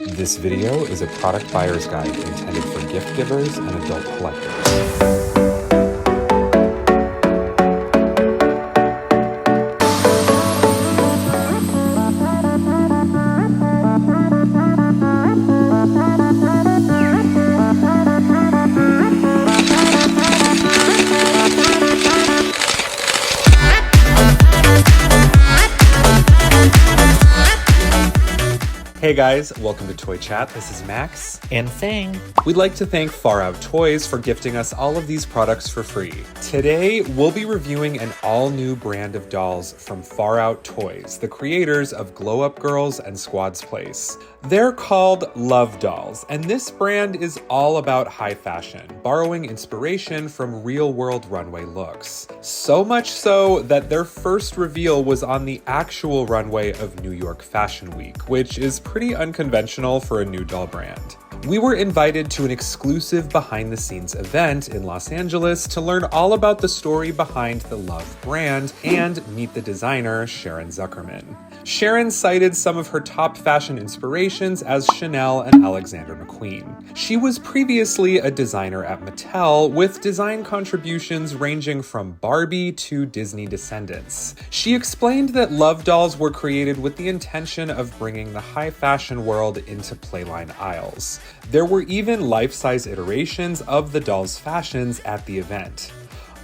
This video is a product buyer's guide intended for gift givers and adult collectors. Hey guys, welcome to Toy Chat. This is Max. And Sang. We'd like to thank Far Out Toys for gifting us all of these products for free. Today, we'll be reviewing an all-new brand of dolls from Far Out Toys, the creators of Glo-Up Girls and Squadz Place. They're called L.U.V dolls, and this brand is all about high fashion, borrowing inspiration from real-world runway looks. So much so that their first reveal was on the actual runway of New York Fashion Week, which is pretty unconventional for a new doll brand. We were invited to an exclusive behind-the-scenes event in Los Angeles to learn all about the story behind the L.U.V brand and meet the designer, Sharon Zuckerman. Sharon cited some of her top fashion inspirations as Chanel and Alexander McQueen. She was previously a designer at Mattel, with design contributions ranging from Barbie to Disney descendants. She explained that L.U.V dolls were created with the intention of bringing the high fashion world into playline aisles. There were even life-size iterations of the dolls' fashions at the event.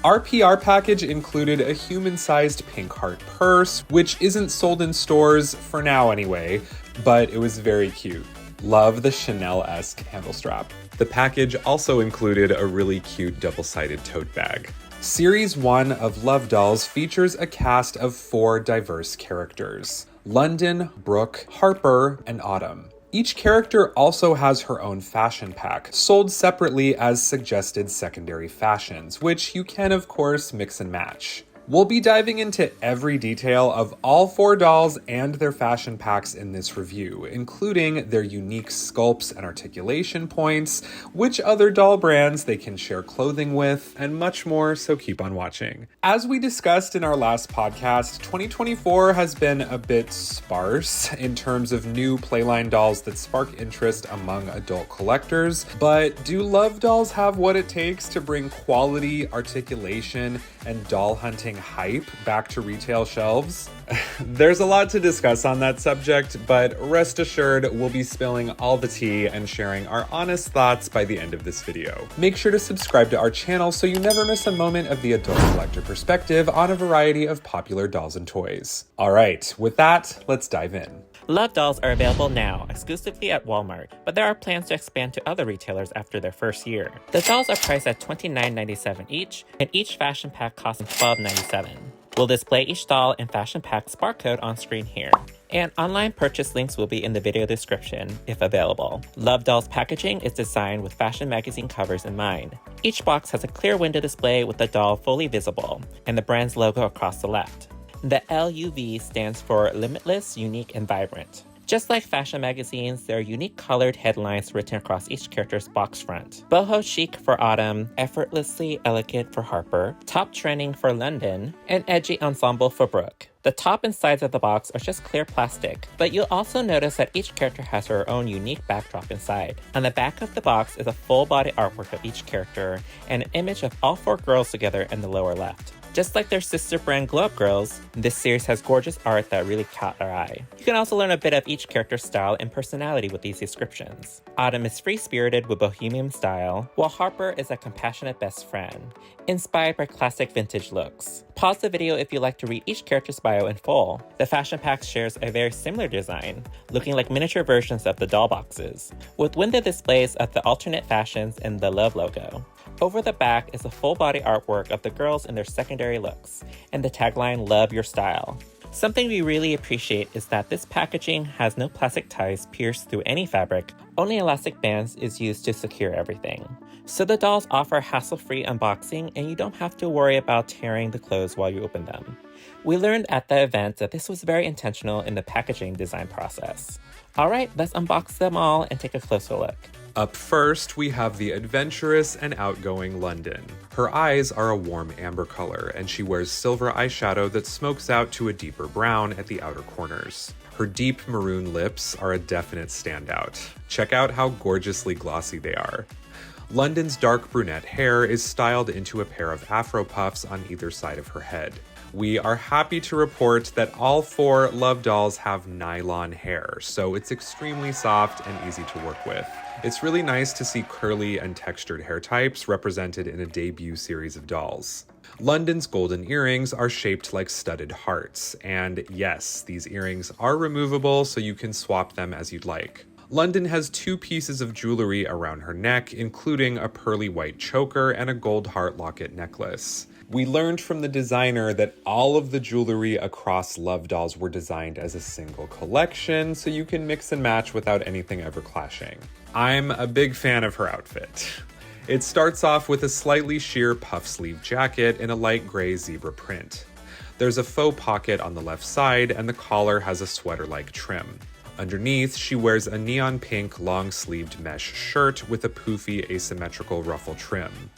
Our PR package included a human-sized pink heart purse, which isn't sold in stores, for now anyway, but it was very cute. Love the Chanel-esque handle strap. The package also included a really cute double-sided tote bag. Series 1 of L.U.V dolls features a cast of 4 diverse characters: London, Brooke, Harper, and Autumn. Each character also has her own fashion pack, sold separately as suggested secondary fashions, which you can, of course, mix and match. We'll be diving into every detail of all 4 dolls and their fashion packs in this review, including their unique sculpts and articulation points, which other doll brands they can share clothing with, and much more, so keep on watching. As we discussed in our last podcast, 2024 has been a bit sparse in terms of new playline dolls that spark interest among adult collectors, but do L.U.V dolls have what it takes to bring quality, articulation, and doll hunting hype back to retail shelves? There's a lot to discuss on that subject, but rest assured we'll be spilling all the tea and sharing our honest thoughts by the end of this video. Make sure to subscribe to our channel so you never miss a moment of the adult collector perspective on a variety of popular dolls and toys. Alright, with that, let's dive in. L.U.V dolls are available now, exclusively at Walmart, but there are plans to expand to other retailers after their first year. The dolls are priced at $29.97 each, and each fashion pack costs $12.97. We'll display each doll and fashion pack's barcode on screen here, and online purchase links will be in the video description, if available. L.U.V dolls packaging is designed with fashion magazine covers in mind. Each box has a clear window display with the doll fully visible, and the brand's logo across the left. The L.U.V stands for Limitless, Unique, and Vibrant. Just like fashion magazines, there are unique colored headlines written across each character's box front. Boho chic for Autumn, effortlessly elegant for Harper, top trending for London, and edgy ensemble for Brooke. The top and sides of the box are just clear plastic, but you'll also notice that each character has her own unique backdrop inside. On the back of the box is a full body artwork of each character and an image of all 4 girls together in the lower left. Just like their sister brand Glo-Up Girls, this series has gorgeous art that really caught our eye. You can also learn a bit of each character's style and personality with these descriptions. Autumn is free-spirited with bohemian style, while Harper is a compassionate best friend, inspired by classic vintage looks. Pause the video if you'd like to read each character's bio in full. The fashion pack shares a very similar design, looking like miniature versions of the doll boxes, with window displays of the alternate fashions and the L.U.V logo. Over the back is a full-body artwork of the girls in their secondary looks, and the tagline, "Love Your Style." Something we really appreciate is that this packaging has no plastic ties pierced through any fabric, only elastic bands is used to secure everything. So the dolls offer hassle-free unboxing, and you don't have to worry about tearing the clothes while you open them. We learned at the event that this was very intentional in the packaging design process. Alright, let's unbox them all and take a closer look. Up first, we have the adventurous and outgoing London. Her eyes are a warm amber color, and she wears silver eyeshadow that smokes out to a deeper brown at the outer corners. Her deep maroon lips are a definite standout. Check out how gorgeously glossy they are. London's dark brunette hair is styled into a pair of afro puffs on either side of her head. We are happy to report that all 4 L.U.V dolls have nylon hair, so it's extremely soft and easy to work with. It's really nice to see curly and textured hair types represented in a debut series of dolls. London's golden earrings are shaped like studded hearts, and yes, these earrings are removable so you can swap them as you'd like. London has 2 pieces of jewelry around her neck, including a pearly white choker and a gold heart locket necklace. We learned from the designer that all of the jewelry across L.U.V dolls were designed as a single collection, so you can mix and match without anything ever clashing. I'm a big fan of her outfit. It starts off with a slightly sheer puff sleeve jacket in a light gray zebra print. There's a faux pocket on the left side, and the collar has a sweater-like trim. Underneath, she wears a neon pink long-sleeved mesh shirt with a poofy asymmetrical ruffle trim.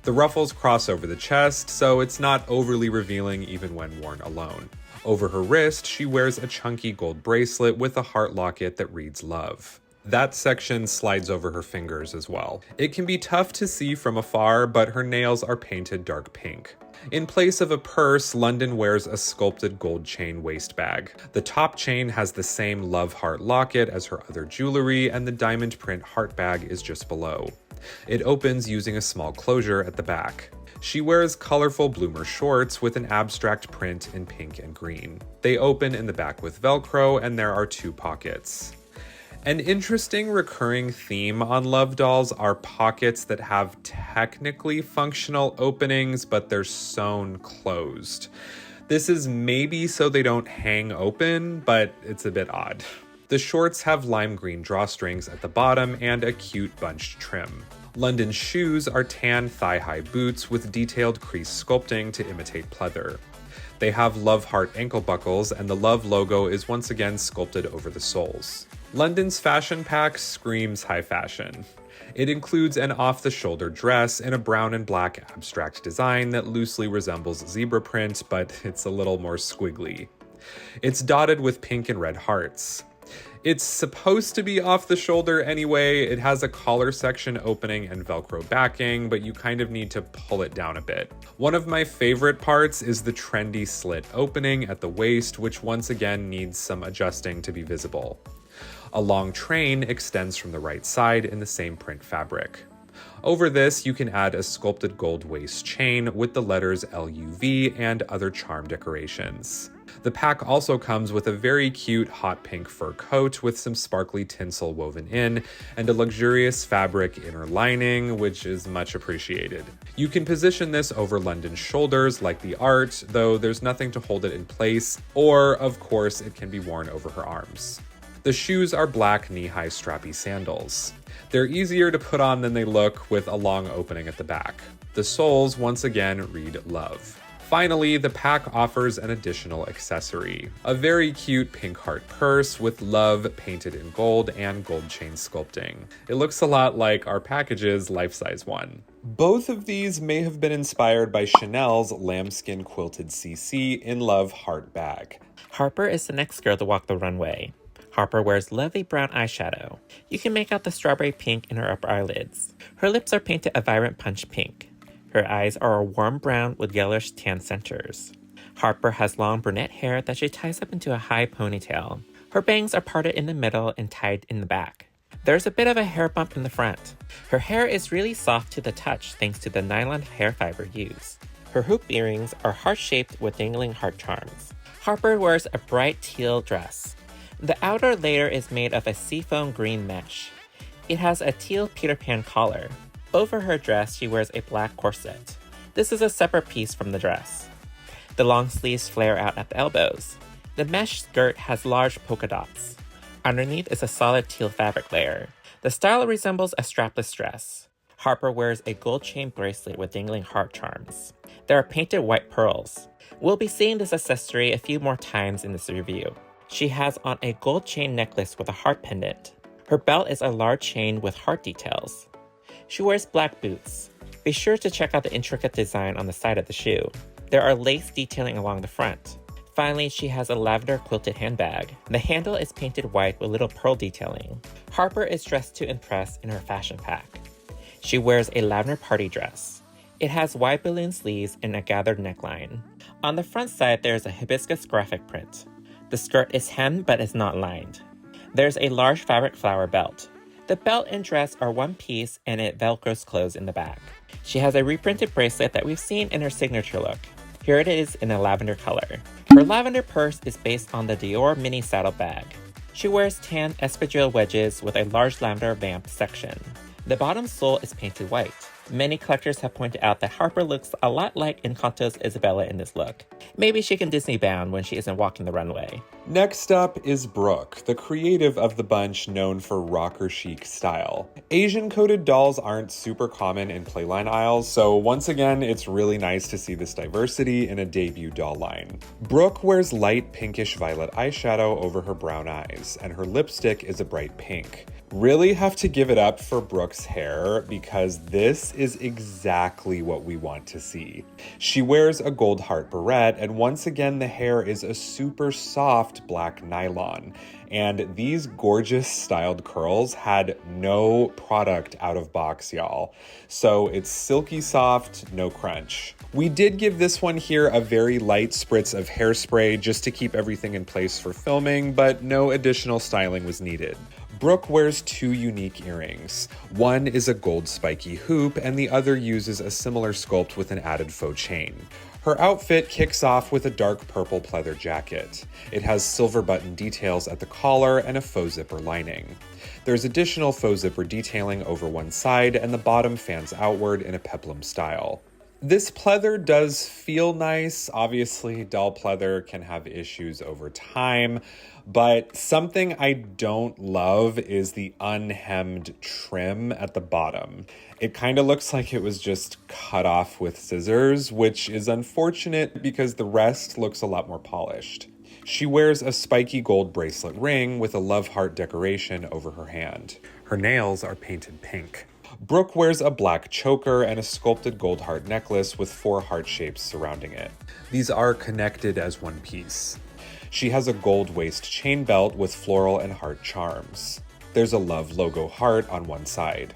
The ruffles cross over the chest, so it's not overly revealing even when worn alone. Over her wrist, she wears a chunky gold bracelet with a heart locket that reads Love. That section slides over her fingers as well. It can be tough to see from afar, but her nails are painted dark pink. In place of a purse, London wears a sculpted gold chain waist bag. The top chain has the same Love heart locket as her other jewelry, and the diamond print heart bag is just below. It opens using a small closure at the back. She wears colorful bloomer shorts with an abstract print in pink and green. They open in the back with Velcro, and there are 2 pockets. An interesting recurring theme on L.U.V dolls are pockets that have technically functional openings, but they're sewn closed. This is maybe so they don't hang open, but it's a bit odd. The shorts have lime green drawstrings at the bottom and a cute bunched trim. London's shoes are tan thigh-high boots with detailed crease sculpting to imitate pleather. They have Love heart ankle buckles, and the L.U.V logo is once again sculpted over the soles. London's fashion pack screams high fashion. It includes an off-the-shoulder dress in a brown and black abstract design that loosely resembles zebra print, but it's a little more squiggly. It's dotted with pink and red hearts. It's supposed to be off the shoulder anyway. It has a collar section opening and Velcro backing, but you kind of need to pull it down a bit. One of my favorite parts is the trendy slit opening at the waist, which once again needs some adjusting to be visible. A long train extends from the right side in the same print fabric. Over this, you can add a sculpted gold waist chain with the letters L.U.V and other charm decorations. The pack also comes with a very cute hot pink fur coat with some sparkly tinsel woven in and a luxurious fabric inner lining, which is much appreciated. You can position this over London's shoulders like the art, though there's nothing to hold it in place, or of course it can be worn over her arms. The shoes are black knee-high strappy sandals. They're easier to put on than they look with a long opening at the back. The soles once again read Love. Finally, the pack offers an additional accessory, a very cute pink heart purse with Love painted in gold and gold chain sculpting. It looks a lot like our package's life-size one. Both of these may have been inspired by Chanel's lambskin quilted CC in Love heart bag. Harper is the next girl to walk the runway. Harper wears lovely brown eyeshadow. You can make out the strawberry pink in her upper eyelids. Her lips are painted a vibrant punch pink. Her eyes are a warm brown with yellowish tan centers. Harper has long brunette hair that she ties up into a high ponytail. Her bangs are parted in the middle and tied in the back. There's a bit of a hair bump in the front. Her hair is really soft to the touch thanks to the nylon hair fiber used. Her hoop earrings are heart-shaped with dangling heart charms. Harper wears a bright teal dress. The outer layer is made of a seafoam green mesh. It has a teal Peter Pan collar. Over her dress, she wears a black corset. This is a separate piece from the dress. The long sleeves flare out at the elbows. The mesh skirt has large polka dots. Underneath is a solid teal fabric layer. The style resembles a strapless dress. Harper wears a gold chain bracelet with dangling heart charms. There are painted white pearls. We'll be seeing this accessory a few more times in this review. She has on a gold chain necklace with a heart pendant. Her belt is a large chain with heart details. She wears black boots. Be sure to check out the intricate design on the side of the shoe. There are lace detailing along the front. Finally, she has a lavender quilted handbag. The handle is painted white with little pearl detailing. Harper is dressed to impress in her fashion pack. She wears a lavender party dress. It has wide balloon sleeves and a gathered neckline. On the front side, there is a hibiscus graphic print. The skirt is hemmed but is not lined. There's a large fabric flower belt. The belt and dress are one piece and it velcros closed in the back. She has a reprinted bracelet that we've seen in her signature look. Here it is in a lavender color. Her lavender purse is based on the Dior mini saddle bag. She wears tan espadrille wedges with a large lavender vamp section. The bottom sole is painted white. Many collectors have pointed out that Harper looks a lot like Encanto's Isabella in this look. Maybe she can Disney bound when she isn't walking the runway. Next up is Brooke, the creative of the bunch known for rocker chic style. Asian-coded dolls aren't super common in playline aisles, so once again, it's really nice to see this diversity in a debut doll line. Brooke wears light pinkish violet eyeshadow over her brown eyes, and her lipstick is a bright pink. Really have to give it up for Brooke's hair because this is exactly what we want to see. She wears a gold heart barrette, and once again the hair is a super soft black nylon. And these gorgeous styled curls had no product out of box, y'all. So it's silky soft, no crunch. We did give this one here a very light spritz of hairspray just to keep everything in place for filming, but no additional styling was needed. Brooke wears two unique earrings. One is a gold spiky hoop, and the other uses a similar sculpt with an added faux chain. Her outfit kicks off with a dark purple pleather jacket. It has silver button details at the collar and a faux zipper lining. There's additional faux zipper detailing over one side, and the bottom fans outward in a peplum style. This pleather does feel nice. Obviously, doll pleather can have issues over time, but something I don't love is the unhemmed trim at the bottom. It kind of looks like it was just cut off with scissors, which is unfortunate because the rest looks a lot more polished. She wears a spiky gold bracelet ring with a love heart decoration over her hand. Her nails are painted pink. Brooke wears a black choker and a sculpted gold heart necklace with 4 heart shapes surrounding it. These are connected as one piece. She has a gold waist chain belt with floral and heart charms. There's a love logo heart on one side.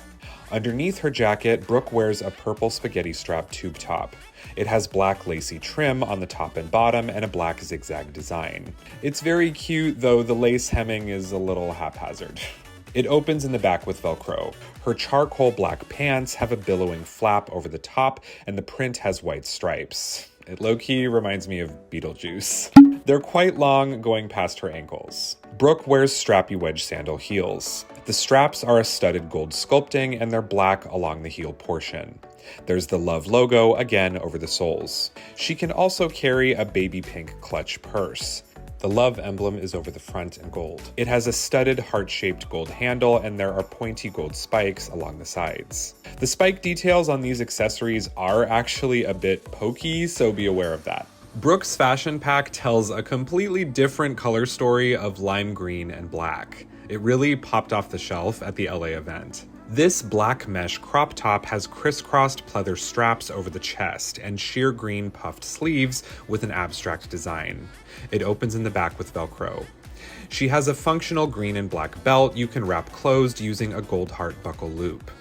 Underneath her jacket, Brooke wears a purple spaghetti strap tube top. It has black lacy trim on the top and bottom and a black zigzag design. It's very cute, though the lace hemming is a little haphazard. It opens in the back with Velcro. Her charcoal black pants have a billowing flap over the top, and the print has white stripes. It low-key reminds me of Beetlejuice. They're quite long, going past her ankles. Brooke wears strappy wedge sandal heels. The straps are a studded gold sculpting, and they're black along the heel portion. There's the Love logo again over the soles. She can also carry a baby pink clutch purse. The Love emblem is over the front in gold. It has a studded heart-shaped gold handle, and there are pointy gold spikes along the sides. The spike details on these accessories are actually a bit pokey, so be aware of that. Brooke's fashion pack tells a completely different color story of lime green and black. It really popped off the shelf at the LA event. This black mesh crop top has crisscrossed pleather straps over the chest and sheer green puffed sleeves with an abstract design. It opens in the back with Velcro. She has a functional green and black belt you can wrap closed using a gold heart buckle loop.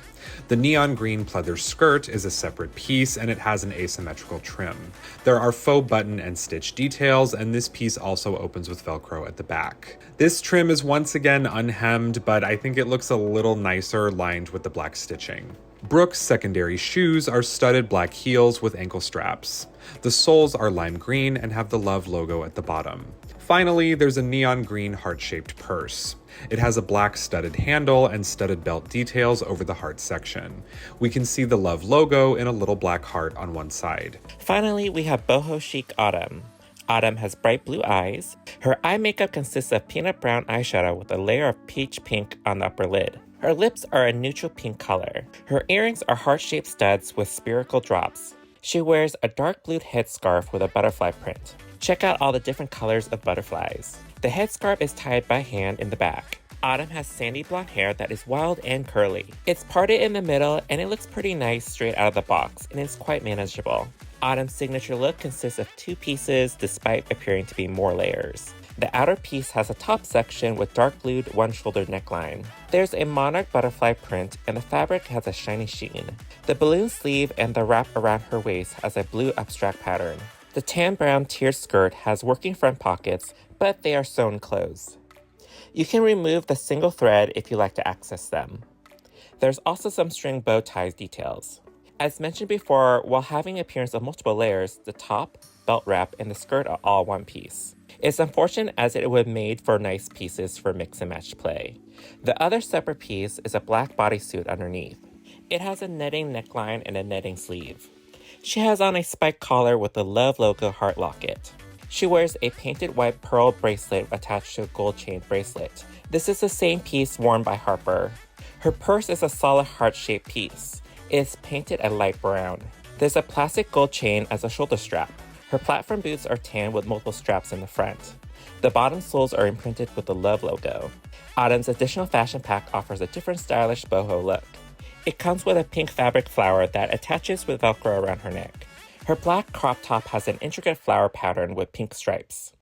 The neon green pleather skirt is a separate piece, and it has an asymmetrical trim. There are faux button and stitch details, and this piece also opens with Velcro at the back. This trim is once again unhemmed, but I think it looks a little nicer lined with the black stitching. Brooke's secondary shoes are studded black heels with ankle straps. The soles are lime green and have the Love logo at the bottom. Finally, there's a neon green heart-shaped purse. It has a black studded handle and studded belt details over the heart section. We can see the Love logo in a little black heart on one side. Finally, we have boho chic Autumn. Autumn has bright blue eyes. Her eye makeup consists of peanut brown eyeshadow with a layer of peach pink on the upper lid. Her lips are a neutral pink color. Her earrings are heart-shaped studs with spherical drops. She wears a dark blue headscarf with a butterfly print. Check out all the different colors of butterflies. The headscarf is tied by hand in the back. Autumn has sandy blonde hair that is wild and curly. It's parted in the middle and it looks pretty nice straight out of the box and it's quite manageable. Autumn's signature look consists of 2 pieces despite appearing to be more layers. The outer piece has a top section with dark blued one-shouldered neckline. There's a monarch butterfly print and the fabric has a shiny sheen. The balloon sleeve and the wrap around her waist has a blue abstract pattern. The tan-brown tiered skirt has working front pockets, but they are sewn closed. You can remove the single thread if you like to access them. There's also some string bow ties details. As mentioned before, while having the appearance of multiple layers, the top, belt wrap, and the skirt are all one piece. It's unfortunate as it would have made for nice pieces for mix and match play. The other separate piece is a black bodysuit underneath. It has a netting neckline and a netting sleeve. She has on a spiked collar with the L.U.V logo heart locket. She wears a painted white pearl bracelet attached to a gold chain bracelet. This is the same piece worn by Harper. Her purse is a solid heart-shaped piece. It is painted a light brown. There's a plastic gold chain as a shoulder strap. Her platform boots are tan with multiple straps in the front. The bottom soles are imprinted with the L.U.V logo. Autumn's additional fashion pack offers a different stylish boho look. It comes with a pink fabric flower that attaches with Velcro around her neck. Her black crop top has an intricate flower pattern with pink stripes.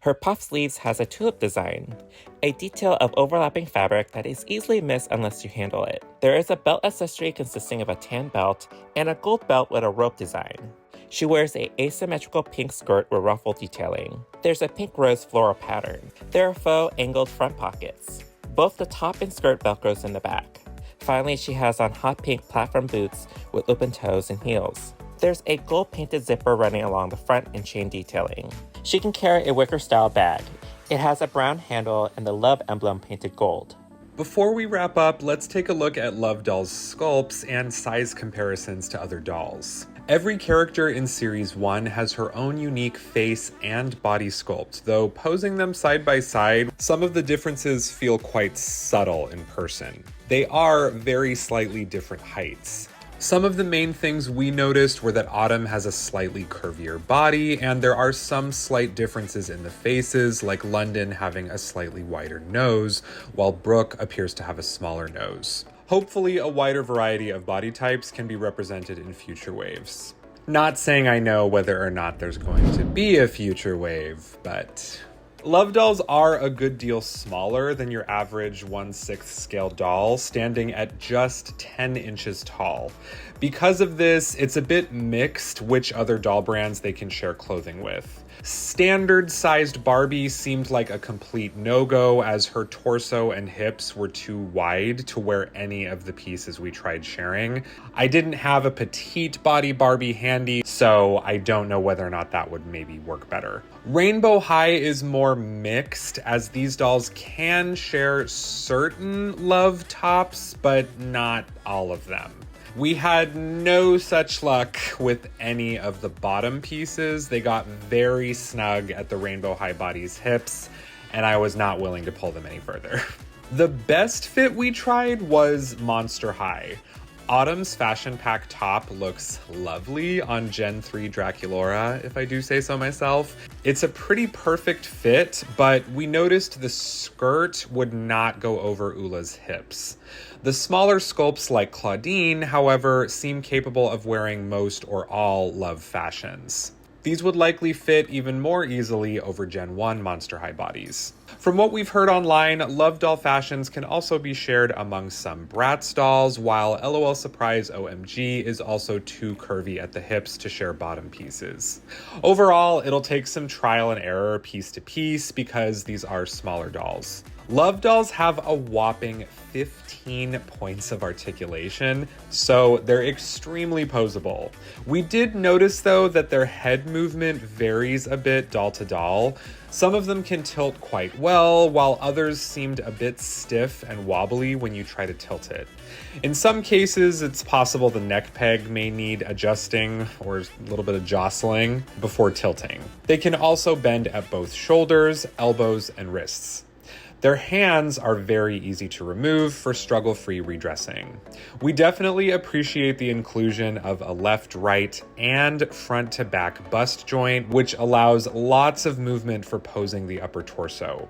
Her puff sleeves has a tulip design, a detail of overlapping fabric that is easily missed unless you handle it. There is a belt accessory consisting of a tan belt and a gold belt with a rope design. She wears an asymmetrical pink skirt with ruffle detailing. There's a pink rose floral pattern. There are faux angled front pockets. Both the top and skirt velcros in the back. Finally, she has on hot pink platform boots with open toes and heels. There's a gold painted zipper running along the front and chain detailing. She can carry a wicker style bag. It has a brown handle and the L.U.V emblem painted gold. Before we wrap up, let's take a look at L.U.V dolls' sculpts and size comparisons to other dolls. Every character in Series 1 has her own unique face and body sculpt, though posing them side by side, some of the differences feel quite subtle in person. They are very slightly different heights. Some of the main things we noticed were that Autumn has a slightly curvier body, and there are some slight differences in the faces, like London having a slightly wider nose, while Brooke appears to have a smaller nose. Hopefully, a wider variety of body types can be represented in future waves. Not saying I know whether or not there's going to be a future wave, but L.U.V dolls are a good deal smaller than your average 1/6 scale doll, standing at just 10 inches tall. Because of this, it's a bit mixed which other doll brands they can share clothing with. Standard-sized Barbie seemed like a complete no-go, as her torso and hips were too wide to wear any of the pieces we tried sharing. I didn't have a petite body Barbie handy, so I don't know whether or not that would maybe work better. Rainbow High is more mixed, as these dolls can share certain L.U.V tops, but not all of them. We had no such luck with any of the bottom pieces. They got very snug at the Rainbow High body's hips, and I was not willing to pull them any further. The best fit we tried was Monster High. Autumn's fashion pack top looks lovely on Gen 3 Draculaura, if I do say so myself. It's a pretty perfect fit, but we noticed the skirt would not go over Ula's hips. The smaller sculpts like Claudine, however, seem capable of wearing most or all L.U.V fashions. These would likely fit even more easily over Gen 1 Monster High bodies. From what we've heard online, L.U.V doll fashions can also be shared among some Bratz dolls, while LOL Surprise OMG is also too curvy at the hips to share bottom pieces. Overall, it'll take some trial and error piece to piece because these are smaller dolls. L.U.V dolls have a whopping 15 points of articulation, so they're extremely posable. We did notice though that their head movement varies a bit doll to doll. Some of them can tilt quite well, while others seemed a bit stiff and wobbly when you try to tilt it. In some cases, it's possible the neck peg may need adjusting or a little bit of jostling before tilting. They can also bend at both shoulders, elbows, and wrists. Their hands are very easy to remove for struggle-free redressing. We definitely appreciate the inclusion of a left, right, and front to back bust joint, which allows lots of movement for posing the upper torso.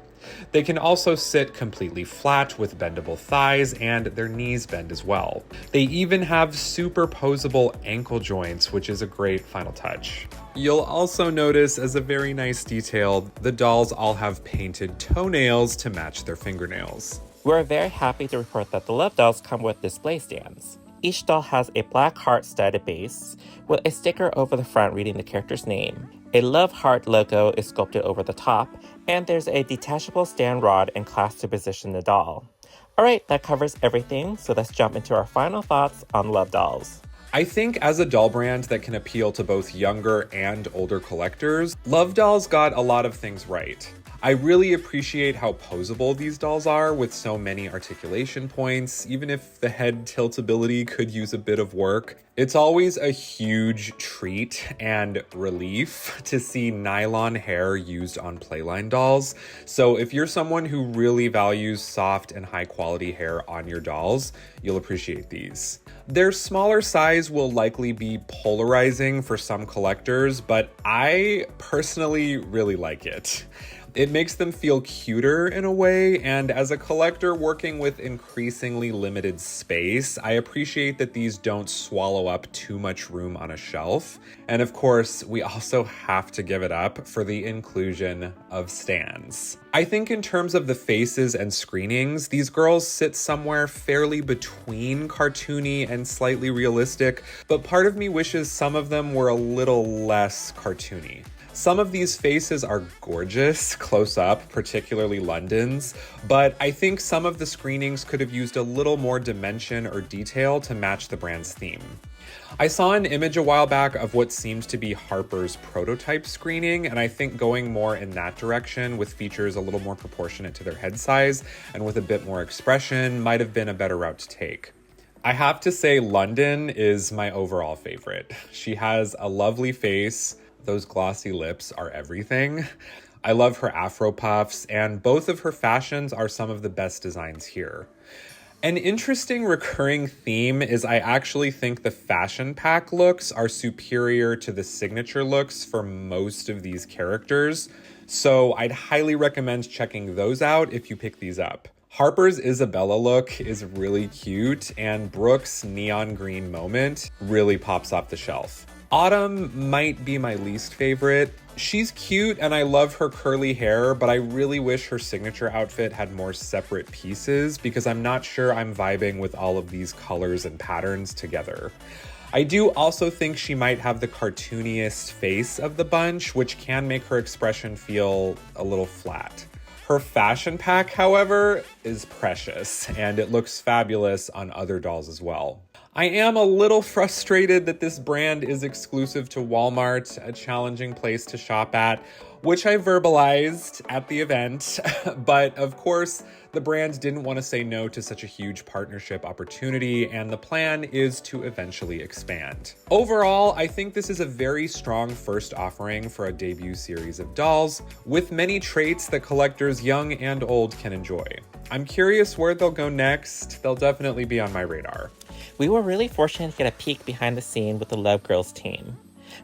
They can also sit completely flat with bendable thighs, and their knees bend as well. They even have superposable ankle joints, which is a great final touch. You'll also notice, as a very nice detail, the dolls all have painted toenails to match their fingernails. We're very happy to report that the L.U.V dolls come with display stands. Each doll has a black heart studded base with a sticker over the front reading the character's name. A L.U.V heart logo is sculpted over the top, and there's a detachable stand rod and clasp to position the doll. Alright, that covers everything, so let's jump into our final thoughts on L.U.V dolls. I think as a doll brand that can appeal to both younger and older collectors, L.U.V dolls got a lot of things right. I really appreciate how posable these dolls are with so many articulation points, even if the head tiltability could use a bit of work. It's always a huge treat and relief to see nylon hair used on Playline dolls. So if you're someone who really values soft and high quality hair on your dolls, you'll appreciate these. Their smaller size will likely be polarizing for some collectors, but I personally really like it. It makes them feel cuter in a way, and as a collector working with increasingly limited space, I appreciate that these don't swallow up too much room on a shelf. And of course, we also have to give it up for the inclusion of stands. I think in terms of the faces and screenings, these girls sit somewhere fairly between cartoony and slightly realistic, but part of me wishes some of them were a little less cartoony. Some of these faces are gorgeous close up, particularly London's, but I think some of the screenings could have used a little more dimension or detail to match the brand's theme. I saw an image a while back of what seemed to be Harper's prototype screening, and I think going more in that direction with features a little more proportionate to their head size and with a bit more expression might have been a better route to take. I have to say London is my overall favorite. She has a lovely face. Those glossy lips are everything. I love her afro puffs, and both of her fashions are some of the best designs here. An interesting recurring theme is I actually think the fashion pack looks are superior to the signature looks for most of these characters, so I'd highly recommend checking those out if you pick these up. Harper's Isabella look is really cute, and Brooke's neon green moment really pops off the shelf. Autumn might be my least favorite. She's cute and I love her curly hair, but I really wish her signature outfit had more separate pieces because I'm not sure I'm vibing with all of these colors and patterns together. I do also think she might have the cartooniest face of the bunch, which can make her expression feel a little flat. Her fashion pack, however, is precious, and it looks fabulous on other dolls as well. I am a little frustrated that this brand is exclusive to Walmart, a challenging place to shop at, which I verbalized at the event, but of course, the brand didn't want to say no to such a huge partnership opportunity, and the plan is to eventually expand. Overall, I think this is a very strong first offering for a debut series of dolls, with many traits that collectors young and old can enjoy. I'm curious where they'll go next. They'll definitely be on my radar. We were really fortunate to get a peek behind the scene with the L.U.V Girls team.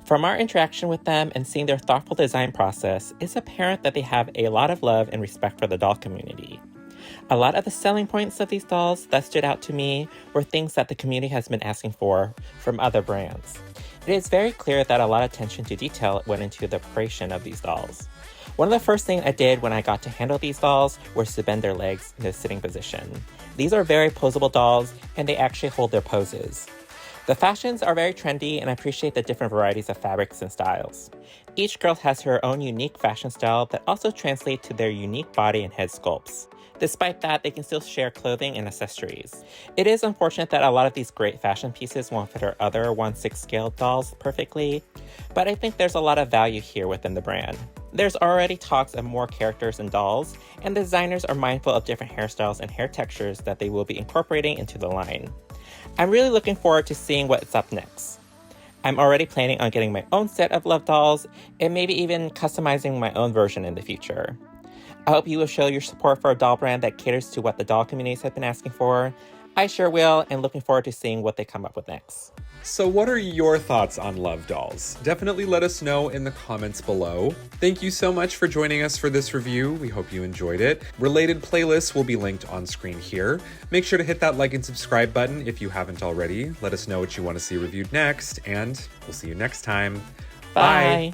From our interaction with them and seeing their thoughtful design process, it's apparent that they have a lot of love and respect for the doll community. A lot of the selling points of these dolls that stood out to me were things that the community has been asking for from other brands. It is very clear that a lot of attention to detail went into the preparation of these dolls. One of the first things I did when I got to handle these dolls was to bend their legs in a sitting position. These are very posable dolls, and they actually hold their poses. The fashions are very trendy, and I appreciate the different varieties of fabrics and styles. Each girl has her own unique fashion style that also translates to their unique body and head sculpts. Despite that, they can still share clothing and accessories. It is unfortunate that a lot of these great fashion pieces won't fit our other 1/6 scale dolls perfectly, but I think there's a lot of value here within the brand. There's already talks of more characters and dolls, and the designers are mindful of different hairstyles and hair textures that they will be incorporating into the line. I'm really looking forward to seeing what's up next. I'm already planning on getting my own set of L.U.V dolls, and maybe even customizing my own version in the future. I hope you will show your support for a doll brand that caters to what the doll communities have been asking for. I sure will, and looking forward to seeing what they come up with next. So what are your thoughts on L.U.V dolls? Definitely let us know in the comments below. Thank you so much for joining us for this review. We hope you enjoyed it. Related playlists will be linked on screen here. Make sure to hit that like and subscribe button if you haven't already. Let us know what you want to see reviewed next, and we'll see you next time. Bye. Bye.